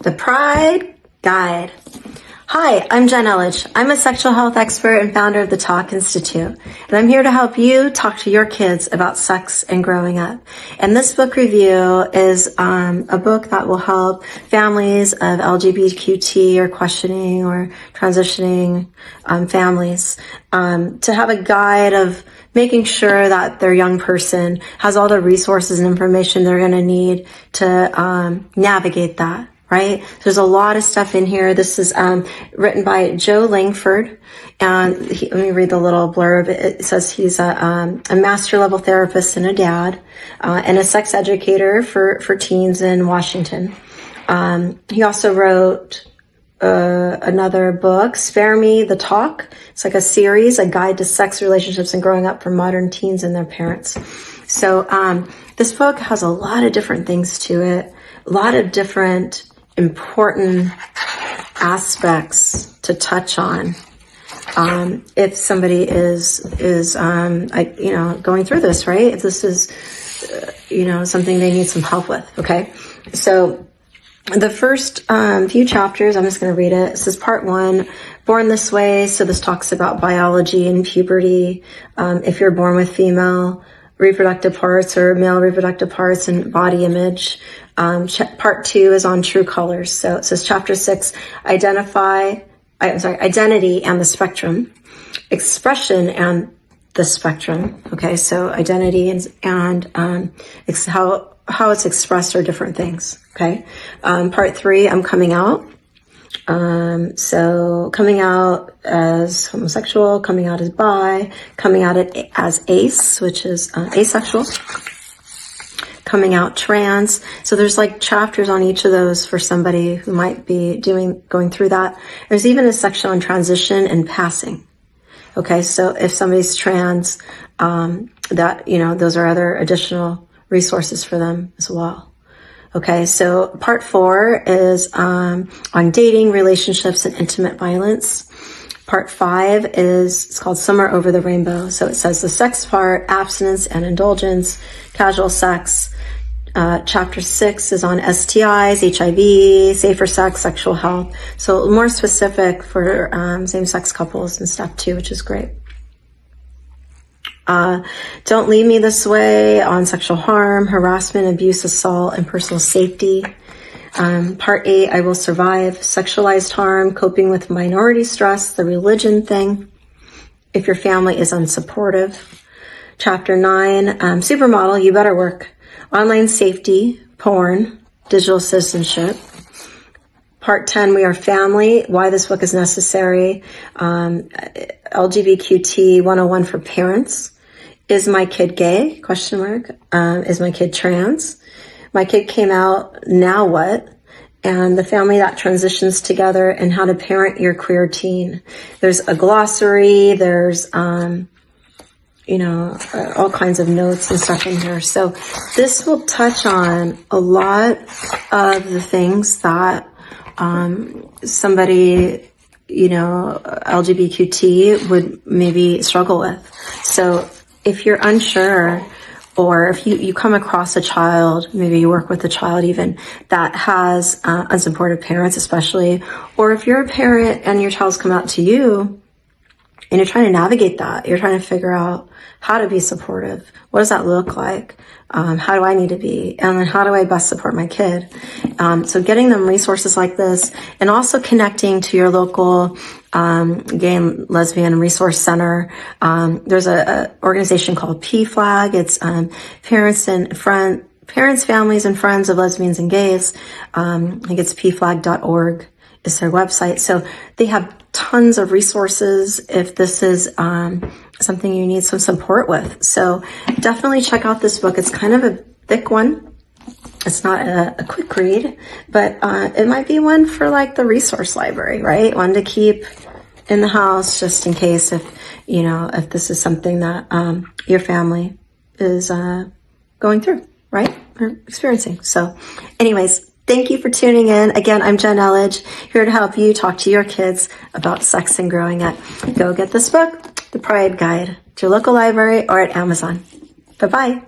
The Pride Guide. Hi, I'm Jen Elledge. I'm a sexual health expert and founder of the Talk Institute, and I'm here to help you talk to your kids about sex and growing up. And this book review is a book that will help families of LGBTQ or questioning or transitioning families to have a guide of making sure that their young person has all the resources and information they're going to need to navigate that. Right? There's a lot of stuff in here. This is written by Jo Langford. And let me read the little blurb. It says he's a master level therapist and a dad, and a sex educator for teens in Washington. He also wrote another book, Spare Me the Talk. It's like a series, a guide to sex, relationships, and growing up for modern teens and their parents. So this book has a lot of different things to it, a lot of different important aspects to touch on if somebody is going through this, right? If this is something they need some help with. Okay, so the first few chapters, I'm just going to read it. This is part 1, Born This Way. So this talks about biology and puberty. If you're born with female reproductive parts or male reproductive parts and body image. Part 2 is on true colors. So it says chapter 6, identity and the spectrum, expression and the spectrum. Okay, so identity and how it's expressed are different things. Okay, part 3, I'm coming out. So coming out as homosexual, coming out as bi, coming out as ace, which is asexual, coming out trans. So there's like chapters on each of those for somebody who might be going through that. There's even a section on transition and passing. Okay, so if somebody's trans, those are other additional resources for them as well. Okay, so part 4 is on dating, relationships, and intimate violence. Part 5 it's called Somewhere Over the Rainbow. So it says the sex part, abstinence and indulgence, casual sex. Chapter 6 is on STIs, HIV, safer sex, sexual health. So more specific for same-sex couples and stuff too, which is great. Don't Leave Me This Way on sexual harm, harassment, abuse, assault, and personal safety. Part 8, I Will Survive, sexualized harm, coping with minority stress, the religion thing, if your family is unsupportive. Chapter 9, Supermodel, You Better Work, online safety, porn, digital citizenship. Part 10, We Are Family, why this book is necessary, LGBTQ 101 for parents. Is my kid gay? ? Is my kid trans? My kid came out, now what? And the family that transitions together and how to parent your queer teen. There's a glossary, there's, all kinds of notes and stuff in here. So this will touch on a lot of the things that, somebody, LGBTQ would maybe struggle with. So if you're unsure, or if you come across a child, maybe you work with a child even, that has unsupportive parents especially, or if you're a parent and your child's come out to you and you're trying to navigate that, you're trying to figure out how to be supportive. What does that look like? How do I need to be? And then how do I best support my kid? So getting them resources like this, and also connecting to your local gay and lesbian resource center. There's a organization called PFLAG. It's parents, families, and friends of lesbians and gays. I think it's pflag.org is their website. So they have tons of resources if this is something you need some support with. So definitely check out this book. It's kind of a thick one. It's not a quick read, but it might be one for like the resource library, right? One to keep in the house just in case if this is something that your family is going through, right? Or experiencing. So anyways, thank you for tuning in. Again, I'm Jen Elledge, here to help you talk to your kids about sex and growing up. Go get this book, The Pride Guide, at your local library or at Amazon. Bye-bye.